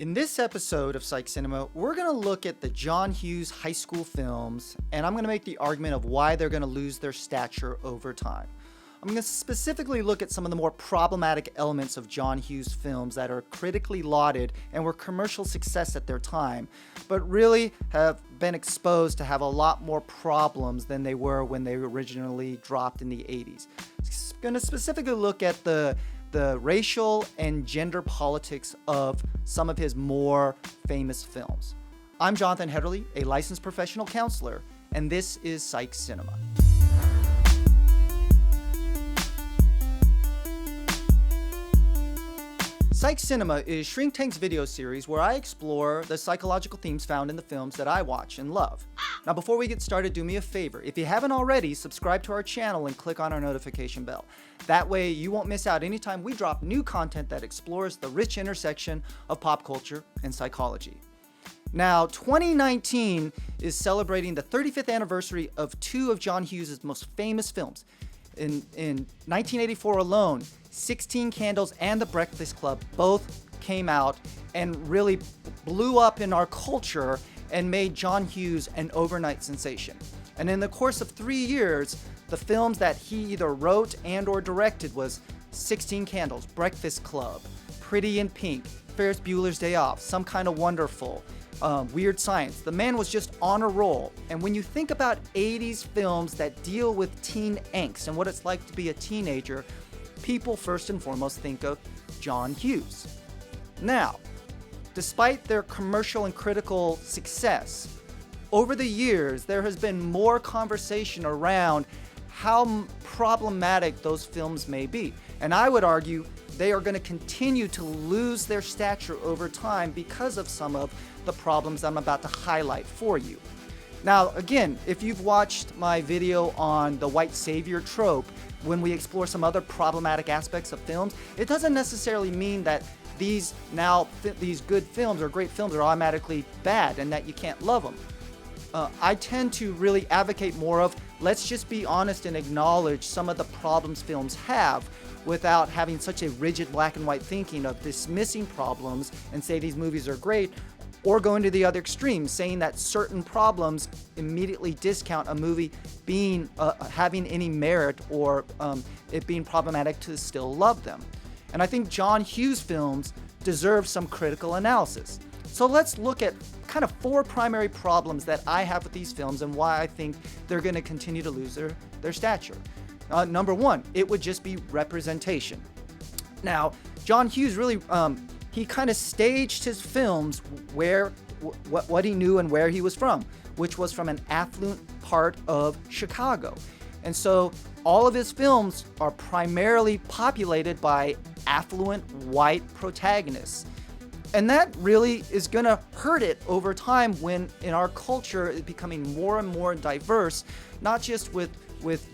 In this episode of Psych Cinema, we're going to look at the John Hughes high school films, and I'm going to make the argument of why they're going to lose their stature over time. I'm going to specifically look at some of the more problematic elements of John Hughes films that are critically lauded and were commercial success at their time, but really have been exposed to have a lot more problems than they were when they originally dropped in the 80s. I'm going to specifically look at the racial and gender politics of some of his more famous films. I'm Jonathan Hetterly, a licensed professional counselor, and this is Psych Cinema. Psych Cinema is Shrink Tank's video series where I explore the psychological themes found in the films that I watch and love. Now, before we get started, do me a favor. If you haven't already, subscribe to our channel and click on our notification bell. That way, you won't miss out anytime we drop new content that explores the rich intersection of pop culture and psychology. Now, 2019 is celebrating the 35th anniversary of two of John Hughes' most famous films. In 1984 alone, 16 Candles and The Breakfast Club both came out and really blew up in our culture and made John Hughes an overnight sensation. And in the course of 3 years, the films that he either wrote and or directed was 16 Candles, Breakfast Club, Pretty in Pink, Ferris Bueller's Day Off, Some Kind of Wonderful, Weird Science. The man was just on a roll. And when you think about 80s films that deal with teen angst and what it's like to be a teenager, people first and foremost think of John Hughes. Now, despite their commercial and critical success, over the years there has been more conversation around how problematic those films may be. And I would argue they are going to continue to lose their stature over time because of some of the problems I'm about to highlight for you. Now, again, if you've watched my video on the white savior trope, when we explore some other problematic aspects of films, it doesn't necessarily mean that these good films or great films are automatically bad and that you can't love them. I tend to really advocate more of, let's just be honest and acknowledge some of the problems films have without having such a rigid black and white thinking of dismissing problems and say these movies are great, or going to the other extreme, saying that certain problems immediately discount a movie being having any merit or it being problematic to still love them. And I think John Hughes films deserve some critical analysis. So let's look at kind of 4 primary problems that I have with these films and why I think they're going to continue to lose their stature. Number 1, it would just be representation. Now, John Hughes really he kind of staged his films where what he knew and where he was from, which was from an affluent part of Chicago. And so all of his films are primarily populated by affluent white protagonists. And that really is going to hurt it over time when in our culture it's becoming more and more diverse, not just with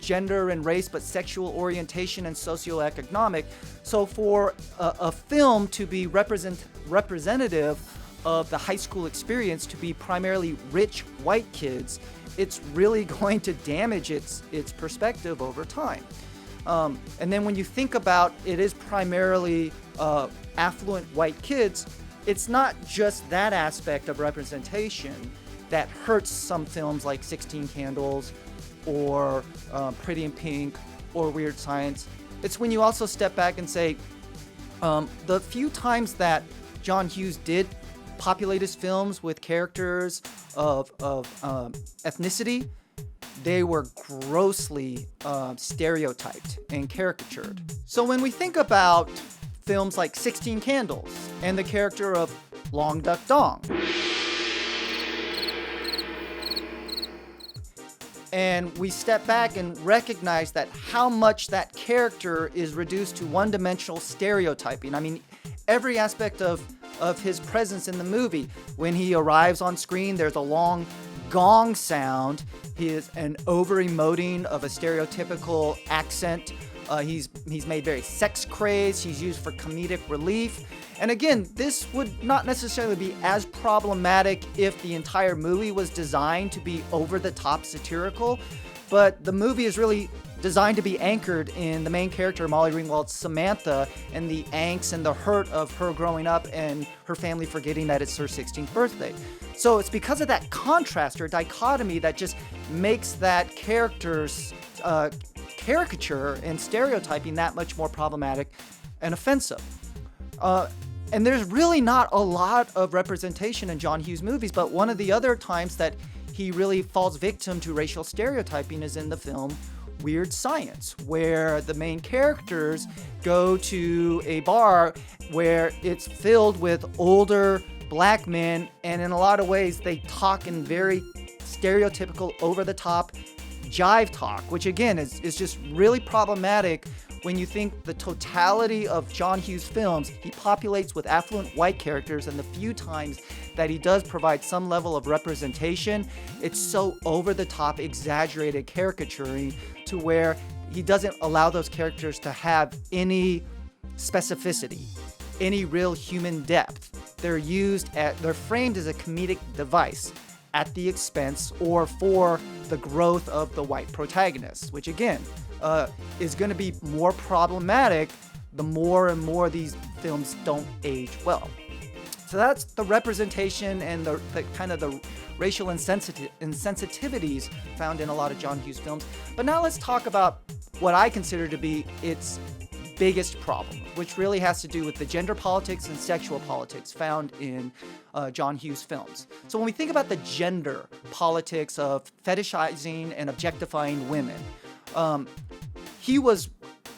gender and race, but sexual orientation and socioeconomic. So for a film to be representative of the high school experience to be primarily rich white kids, it's really going to damage its perspective over time. And then when you think about it is primarily affluent white kids, it's not just that aspect of representation that hurts some films like 16 Candles or Pretty in Pink or Weird Science. It's when you also step back and say, the few times that John Hughes did populate his films with characters of ethnicity, they were grossly stereotyped and caricatured. So when we think about films like 16 Candles and the character of Long Duck Dong, and we step back and recognize that how much that character is reduced to one-dimensional stereotyping. I mean, every aspect of his presence in the movie, when he arrives on screen, there's a long gong sound. He is an over-emoting of a stereotypical accent. He's made very sex crazed. He's used for comedic relief. And again, this would not necessarily be as problematic if the entire movie was designed to be over-the-top satirical, but the movie is really designed to be anchored in the main character, Molly Ringwald's Samantha, and the angst and the hurt of her growing up and her family forgetting that it's her 16th birthday. So it's because of that contrast or dichotomy that just makes that character's caricature and stereotyping that much more problematic and offensive. And there's really not a lot of representation in John Hughes movies, but one of the other times that he really falls victim to racial stereotyping is in the film Weird Science, where the main characters go to a bar where it's filled with older black men, and in a lot of ways they talk in very stereotypical, over-the-top jive talk, which again is just really problematic when you think the totality of John Hughes films, he populates with affluent white characters, and the few times that he does provide some level of representation, it's so over-the-top, exaggerated caricaturing to where he doesn't allow those characters to have any specificity, any real human depth. They're framed as a comedic device at the expense or for the growth of the white protagonists, which again is going to be more problematic the more and more these films don't age well. So that's the representation and the kind of the racial insensitivities found in a lot of John Hughes films. But now let's talk about what I consider to be its biggest problem, which really has to do with the gender politics and sexual politics found in John Hughes films. So when we think about the gender politics of fetishizing and objectifying women, he was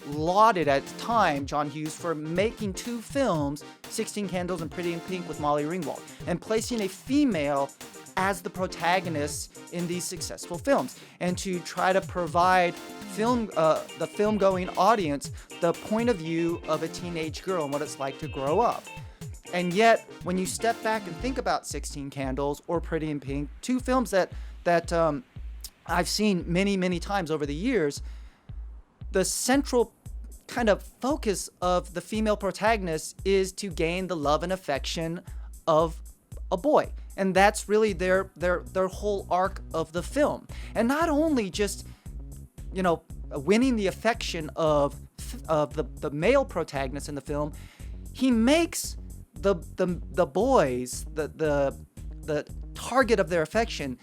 lauded at the time, John Hughes, for making two films, 16 Candles and Pretty in Pink with Molly Ringwald, and placing a female as the protagonist in these successful films, and to try to provide the film-going audience the point of view of a teenage girl and what it's like to grow up. And yet, when you step back and think about 16 Candles or Pretty in Pink, two films that I've seen many, many times over the years, the central kind of focus of the female protagonist is to gain the love and affection of a boy. And that's really their whole arc of the film. And not only just, winning the affection of the male protagonist in the film, he makes the boys, the target of their affection,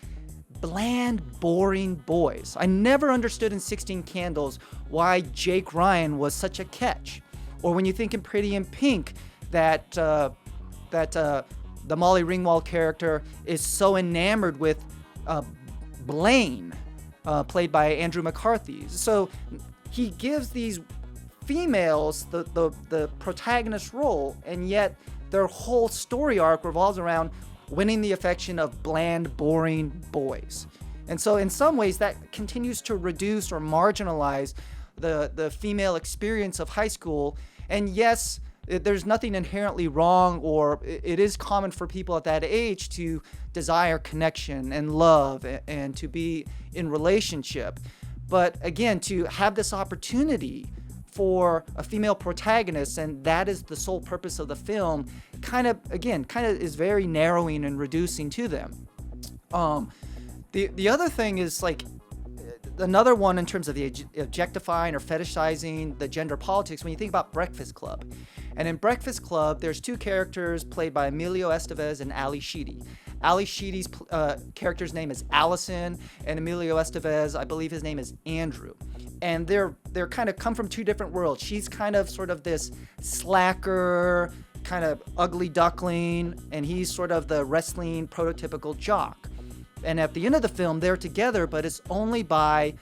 bland, boring boys. I never understood in 16 Candles why Jake Ryan was such a catch. Or when you think in Pretty in Pink that the Molly Ringwald character is so enamored with Blaine, played by Andrew McCarthy. So he gives these females the protagonist role, and yet their whole story arc revolves around winning the affection of bland, boring boys. And so in some ways that continues to reduce or marginalize the female experience of high school. And yes, there's nothing inherently wrong, or it is common for people at that age to desire connection and love and to be in relationship. But again, to have this opportunity for a female protagonist, and that is the sole purpose of the film, kind of is very narrowing and reducing to them. The other thing is another one in terms of the objectifying or fetishizing the gender politics. When you think about Breakfast Club, and in Breakfast Club, there's two characters played by Emilio Estevez and Ali Sheedy. Ali Sheedy's character's name is Allison, and Emilio Estevez, I believe his name is Andrew. And they're kind of come from two different worlds. She's kind of sort of this slacker, kind of ugly duckling, and he's sort of the wrestling prototypical jock. And at the end of the film, they're together, but it's only by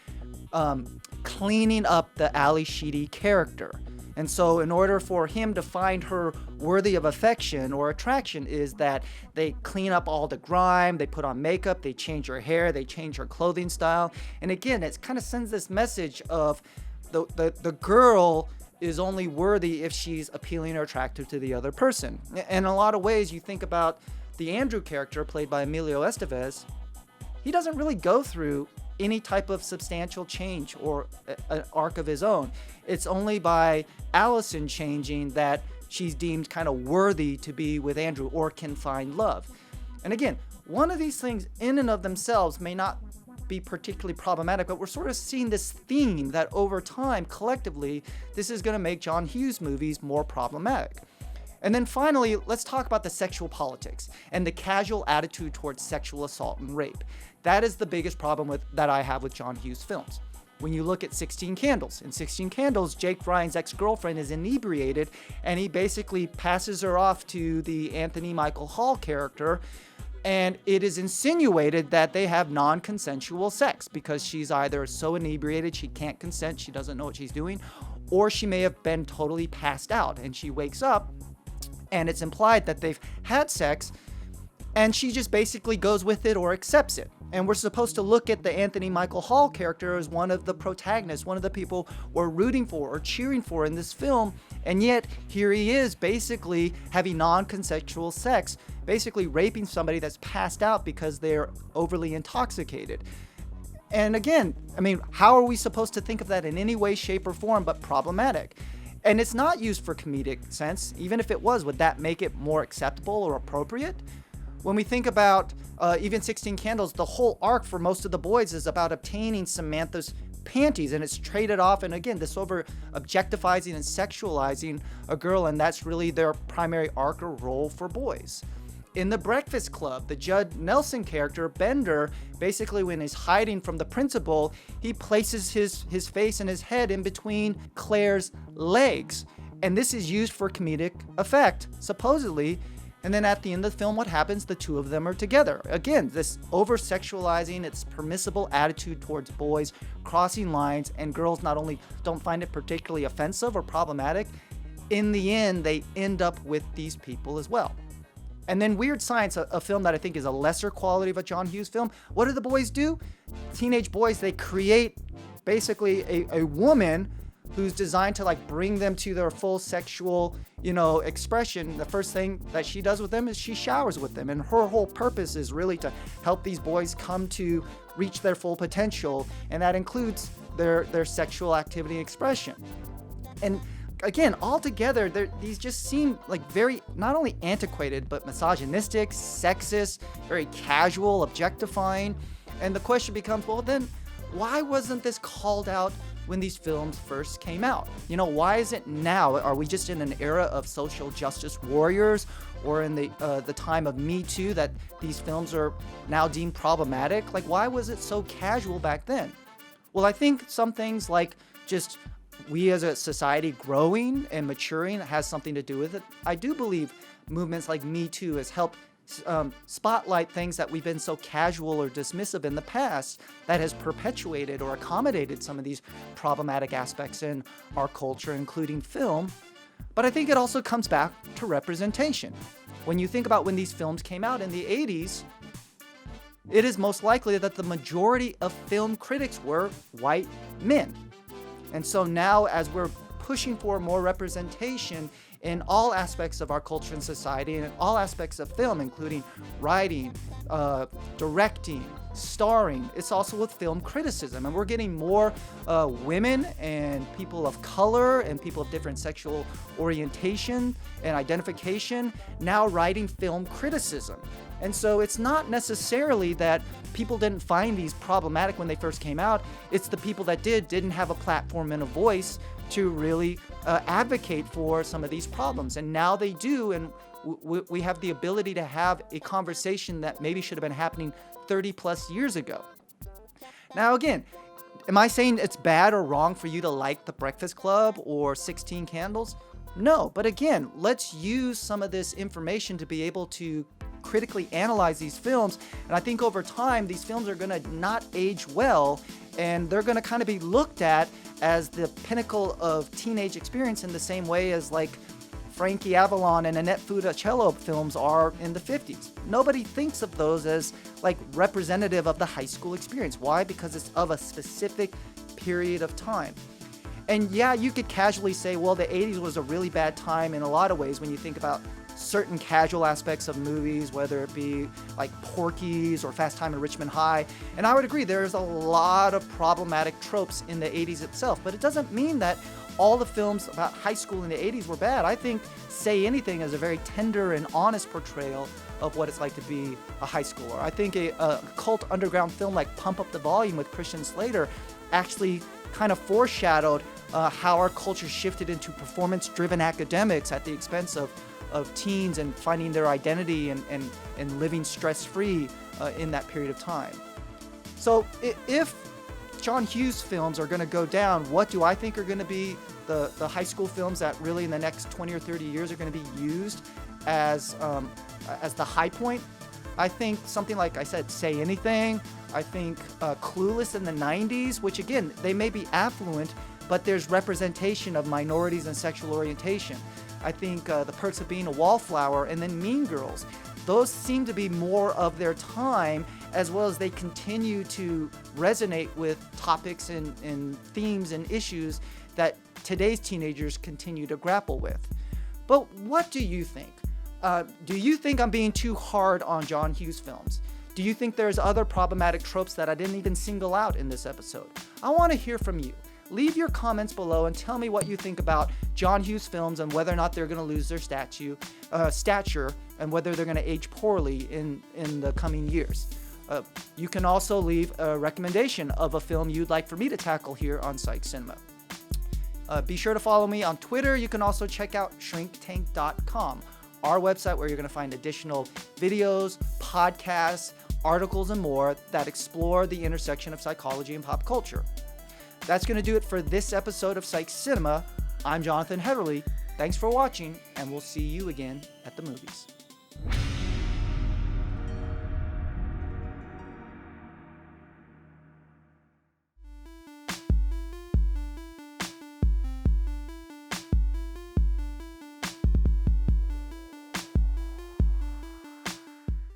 cleaning up the Ali Sheedy character. And so in order for him to find her worthy of affection or attraction is that they clean up all the grime, they put on makeup, they change her hair, they change her clothing style. And again, it kind of sends this message of the girl is only worthy if she's appealing or attractive to the other person. And in a lot of ways, you think about the Andrew character played by Emilio Estevez, he doesn't really go through any type of substantial change or an arc of his own. It's only by Allison changing that she's deemed kind of worthy to be with Andrew or can find love. And again, one of these things in and of themselves may not be particularly problematic, but we're sort of seeing this theme that over time, collectively, this is going to make John Hughes movies more problematic. And then finally, let's talk about the sexual politics and the casual attitude towards sexual assault and rape. That is the biggest problem that I have with John Hughes films. When you look at 16 Candles, in 16 Candles, Jake Ryan's ex-girlfriend is inebriated, and he basically passes her off to the Anthony Michael Hall character, and it is insinuated that they have non-consensual sex because she's either so inebriated she can't consent, she doesn't know what she's doing, or she may have been totally passed out, and she wakes up, and it's implied that they've had sex, and she just basically goes with it or accepts it. And we're supposed to look at the Anthony Michael Hall character as one of the protagonists, one of the people we're rooting for or cheering for in this film. And yet, here he is basically having non-consensual sex, basically raping somebody that's passed out because they're overly intoxicated. And again, I mean, how are we supposed to think of that in any way, shape, or form but problematic? And it's not used for comedic sense. Even if it was, would that make it more acceptable or appropriate? When we think about even 16 Candles, the whole arc for most of the boys is about obtaining Samantha's panties, and it's traded off. And again, this over objectifying and sexualizing a girl, and that's really their primary arc or role for boys. In The Breakfast Club, the Judd Nelson character, Bender, basically when he's hiding from the principal, he places his face and his head in between Claire's legs. And this is used for comedic effect, supposedly. And then at the end of the film, what happens? The two of them are together. Again, this over-sexualizing, its permissible attitude towards boys, crossing lines, and girls not only don't find it particularly offensive or problematic, in the end, they end up with these people as well. And then Weird Science, a film that I think is a lesser quality of a John Hughes film. What do the boys do? Teenage boys, they create basically a woman who's designed to like bring them to their full sexual, expression. The first thing that she does with them is she showers with them. And her whole purpose is really to help these boys come to reach their full potential. And that includes their sexual activity and expression. And again, altogether, these just seem like very, not only antiquated, but misogynistic, sexist, very casual, objectifying. And the question becomes, well, then why wasn't this called out when these films first came out? Why is it now? Are we just in an era of social justice warriors, or in the time of Me Too that these films are now deemed problematic? Like, why was it so casual back then? Well, I think some things like just we as a society growing and maturing has something to do with it. I do believe movements like Me Too has helped spotlight things that we've been so casual or dismissive in the past, that has perpetuated or accommodated some of these problematic aspects in our culture, including film. But I think it also comes back to representation. When you think about when these films came out in the 80s, it is most likely that the majority of film critics were white men. And so now, as we're pushing for more representation in all aspects of our culture and society, and in all aspects of film, including writing, directing, starring, it's also with film criticism. And we're getting more women and people of color and people of different sexual orientation and identification now writing film criticism. And so it's not necessarily that people didn't find these problematic when they first came out. It's the people that didn't have a platform and a voice to really advocate for some of these problems. And now they do, and we have the ability to have a conversation that maybe should have been happening 30 plus years ago. Now again, am I saying it's bad or wrong for you to like The Breakfast Club or 16 Candles? No, but again, let's use some of this information to be able to critically analyze these films. And I think over time, these films are going to not age well, and they're going to kind of be looked at as the pinnacle of teenage experience in the same way as like Frankie Avalon and Annette Funicello films are in the 50s. Nobody thinks of those as like representative of the high school experience. Why? Because it's of a specific period of time. And yeah, you could casually say, well, the 80s was a really bad time in a lot of ways when you think about certain casual aspects of movies, whether it be like Porky's or Fast Time at Richmond High. And I would agree, there's a lot of problematic tropes in the 80s itself, but it doesn't mean that all the films about high school in the 80s were bad. I think Say Anything is a very tender and honest portrayal of what it's like to be a high schooler. I think a cult underground film like Pump Up the Volume with Christian Slater actually kind of foreshadowed how our culture shifted into performance-driven academics at the expense of teens and finding their identity and living stress-free in that period of time. So if John Hughes films are going to go down, what do I think are going to be the high school films that really in the next 20 or 30 years are going to be used as the high point? I think something like I said, Say Anything. I think Clueless in the 90s, which again, they may be affluent, but there's representation of minorities and sexual orientation. I think The Perks of Being a Wallflower, and then Mean Girls. Those seem to be more of their time, as well as they continue to resonate with topics and themes and issues that today's teenagers continue to grapple with. But what do you think? Do you think I'm being too hard on John Hughes films? Do you think there's other problematic tropes that I didn't even single out in this episode? I want to hear from you. Leave your comments below and tell me what you think about John Hughes films and whether or not they're going to lose their stature and whether they're going to age poorly in the coming years. You can also leave a recommendation of a film you'd like for me to tackle here on Psych Cinema. Be sure to follow me on Twitter. You can also check out shrinktank.com, our website where you're going to find additional videos, podcasts, articles, and more that explore the intersection of psychology and pop culture. That's going to do it for this episode of Psych Cinema. I'm Jonathan Hetterly. Thanks for watching, and we'll see you again at the movies.